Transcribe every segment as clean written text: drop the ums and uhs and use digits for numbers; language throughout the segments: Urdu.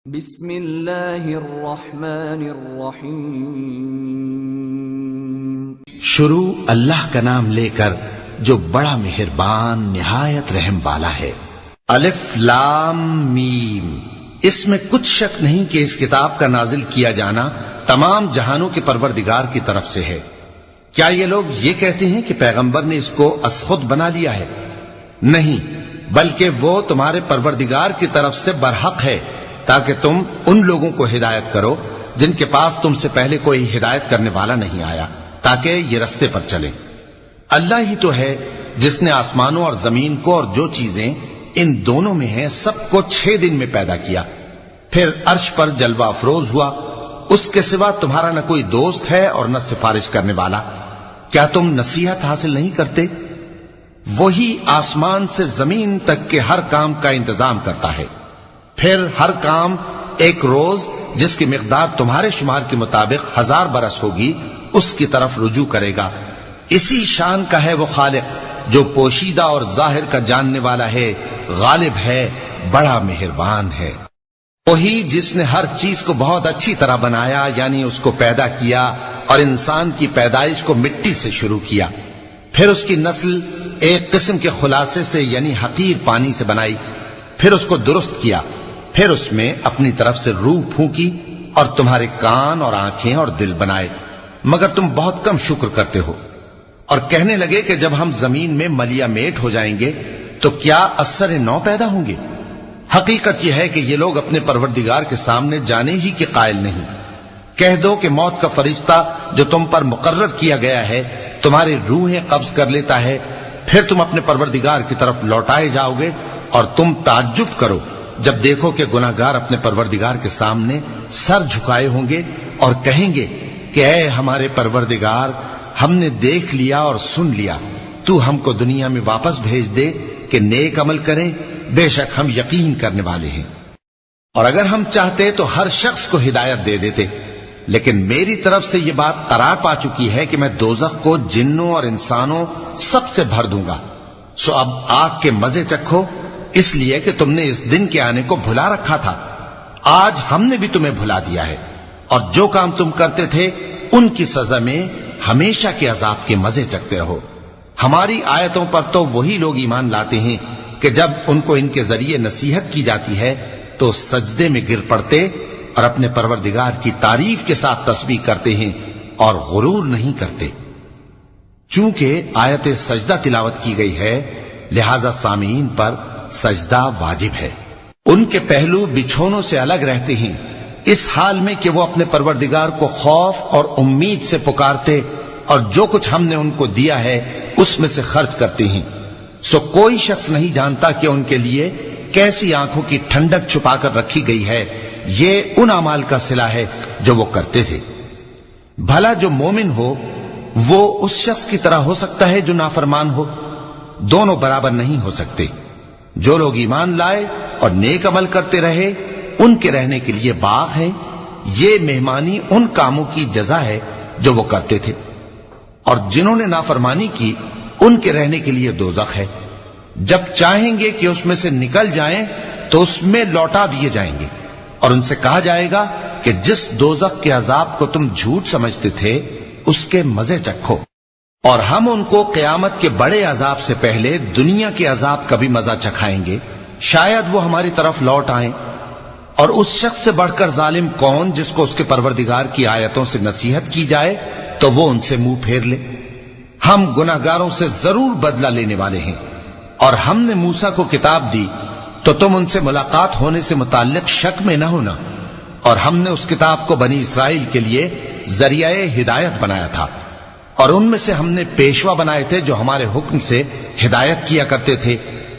بسم اللہ الرحمن الرحیم۔ شروع اللہ کا نام لے کر جو بڑا مہربان نہایت رحم والا ہے۔ الف لام میم۔ اس میں کچھ شک نہیں کہ اس کتاب کا نازل کیا جانا تمام جہانوں کے پروردگار کی طرف سے ہے۔ کیا یہ لوگ یہ کہتے ہیں کہ پیغمبر نے اس کو از خود بنا لیا ہے؟ نہیں، بلکہ وہ تمہارے پروردگار کی طرف سے برحق ہے، تاکہ تم ان لوگوں کو ہدایت کرو جن کے پاس تم سے پہلے کوئی ہدایت کرنے والا نہیں آیا، تاکہ یہ رستے پر چلیں۔ اللہ ہی تو ہے جس نے آسمانوں اور زمین کو اور جو چیزیں ان دونوں میں ہیں سب کو 6 دن میں پیدا کیا، پھر عرش پر جلوہ افروز ہوا۔ اس کے سوا تمہارا نہ کوئی دوست ہے اور نہ سفارش کرنے والا۔ کیا تم نصیحت حاصل نہیں کرتے؟ وہی آسمان سے زمین تک کے ہر کام کا انتظام کرتا ہے، پھر ہر کام ایک روز جس کی مقدار تمہارے شمار کے مطابق 1000 برس ہوگی اس کی طرف رجوع کرے گا۔ اسی شان کا ہے وہ خالق جو پوشیدہ اور ظاہر کا جاننے والا ہے، غالب ہے، بڑا مہربان ہے۔ وہی جس نے ہر چیز کو بہت اچھی طرح بنایا، یعنی اس کو پیدا کیا اور انسان کی پیدائش کو مٹی سے شروع کیا، پھر اس کی نسل ایک قسم کے خلاصے سے یعنی حقیر پانی سے بنائی، پھر اس کو درست کیا، پھر اس میں اپنی طرف سے روح پھونکی اور تمہارے کان اور آنکھیں اور دل بنائے، مگر تم بہت کم شکر کرتے ہو۔ اور کہنے لگے کہ جب ہم زمین میں ملیا میٹ ہو جائیں گے تو کیا اثر نو پیدا ہوں گے؟ حقیقت یہ ہے کہ یہ لوگ اپنے پروردگار کے سامنے جانے ہی کے قائل نہیں۔ کہہ دو کہ موت کا فرشتہ جو تم پر مقرر کیا گیا ہے تمہاری روحیں قبض کر لیتا ہے، پھر تم اپنے پروردگار کی طرف لوٹائے جاؤ گے، اور تم تعجب کرو جب دیکھو کہ گناہگار اپنے پروردگار کے سامنے سر جھکائے ہوں گے اور کہیں گے کہ اے ہمارے پروردگار، ہم نے دیکھ لیا اور سن لیا، تو ہم کو دنیا میں واپس بھیج دے کہ نیک عمل کریں، بے شک ہم یقین کرنے والے ہیں۔ اور اگر ہم چاہتے تو ہر شخص کو ہدایت دے دیتے، لیکن میری طرف سے یہ بات قرار پا چکی ہے کہ میں دوزخ کو جنوں اور انسانوں سب سے بھر دوں گا، سو اب آگ کے مزے چکھو، اس لیے کہ تم نے اس دن کے آنے کو بھلا رکھا تھا۔ آج ہم نے بھی تمہیں بھلا دیا ہے، اور جو کام تم کرتے تھے ان کی سزا میں ہمیشہ کے عذاب کے مزے چکتے رہو۔ ہماری آیتوں پر تو وہی لوگ ایمان لاتے ہیں کہ جب ان کو ان کے ذریعے نصیحت کی جاتی ہے تو سجدے میں گر پڑتے اور اپنے پروردگار کی تعریف کے ساتھ تسبیح کرتے ہیں اور غرور نہیں کرتے۔ چونکہ آیت سجدہ تلاوت کی گئی ہے لہذا سامعین پر سجدہ واجب ہے۔ ان کے پہلو بچھونوں سے الگ رہتے ہیں، اس حال میں کہ وہ اپنے پروردگار کو خوف اور امید سے پکارتے اور جو کچھ ہم نے ان کو دیا ہے اس میں سے خرچ کرتے ہیں۔ سو کوئی شخص نہیں جانتا کہ ان کے لیے کیسی آنکھوں کی ٹھنڈک چھپا کر رکھی گئی ہے، یہ ان اعمال کا صلہ ہے جو وہ کرتے تھے۔ بھلا جو مومن ہو وہ اس شخص کی طرح ہو سکتا ہے جو نافرمان ہو؟ دونوں برابر نہیں ہو سکتے۔ جو لوگ ایمان لائے اور نیک عمل کرتے رہے ان کے رہنے کے لیے باغ ہے، یہ مہمانی ان کاموں کی جزا ہے جو وہ کرتے تھے، اور جنہوں نے نافرمانی کی ان کے رہنے کے لیے دوزخ ہے۔ جب چاہیں گے کہ اس میں سے نکل جائیں تو اس میں لوٹا دیے جائیں گے، اور ان سے کہا جائے گا کہ جس دوزخ کے عذاب کو تم جھوٹ سمجھتے تھے اس کے مزے چکھو، اور ہم ان کو قیامت کے بڑے عذاب سے پہلے دنیا کے عذاب کا بھی مزہ چکھائیں گے، شاید وہ ہماری طرف لوٹ آئیں۔ اور اس شخص سے بڑھ کر ظالم کون جس کو اس کے پروردگار کی آیتوں سے نصیحت کی جائے تو وہ ان سے منہ پھیر لے۔ ہم گناہگاروں سے ضرور بدلہ لینے والے ہیں، اور ہم نے موسیٰ کو کتاب دی تو تم ان سے ملاقات ہونے سے متعلق شک میں نہ ہونا، اور ہم نے اس کتاب کو بنی اسرائیل کے لیے ذریعہ ہدایت بنایا تھا، اور ان میں سے ہم نے پیشوا بنائے تھے جو ہمارے حکم سے ہدایت کیا کرتے تھے،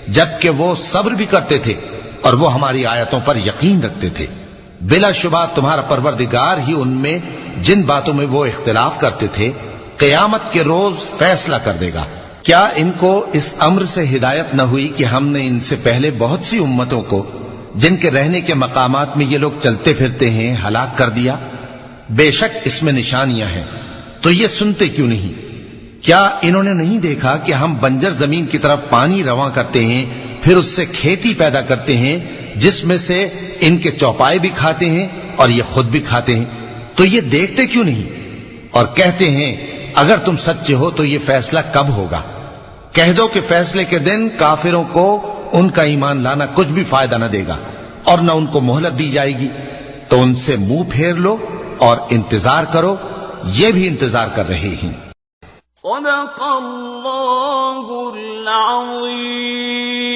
جبکہ وہ صبر بھی کرتے تھے اور وہ ہماری آیتوں پر یقین رکھتے تھے۔ بلا شبہ تمہارا پروردگار ہی ان میں جن باتوں میں وہ اختلاف کرتے تھے قیامت کے روز فیصلہ کر دے گا۔ کیا ان کو اس امر سے ہدایت نہ ہوئی کہ ہم نے ان سے پہلے بہت سی امتوں کو جن کے رہنے کے مقامات میں یہ لوگ چلتے پھرتے ہیں ہلاک کر دیا؟ بے شک اس میں نشانیاں ہیں، تو یہ سنتے کیوں نہیں؟ کیا انہوں نے نہیں دیکھا کہ ہم بنجر زمین کی طرف پانی رواں کرتے ہیں پھر اس سے کھیتی پیدا کرتے ہیں جس میں سے ان کے چوپائے بھی کھاتے ہیں اور یہ خود بھی کھاتے ہیں، تو یہ دیکھتے کیوں نہیں؟ اور کہتے ہیں اگر تم سچے ہو تو یہ فیصلہ کب ہوگا؟ کہہ دو کہ فیصلے کے دن کافروں کو ان کا ایمان لانا کچھ بھی فائدہ نہ دے گا اور نہ ان کو مہلت دی جائے گی، تو ان سے منہ پھیر لو اور انتظار کرو، یہ بھی انتظار کر رہے ہیں۔ صدق اللہ العظیم۔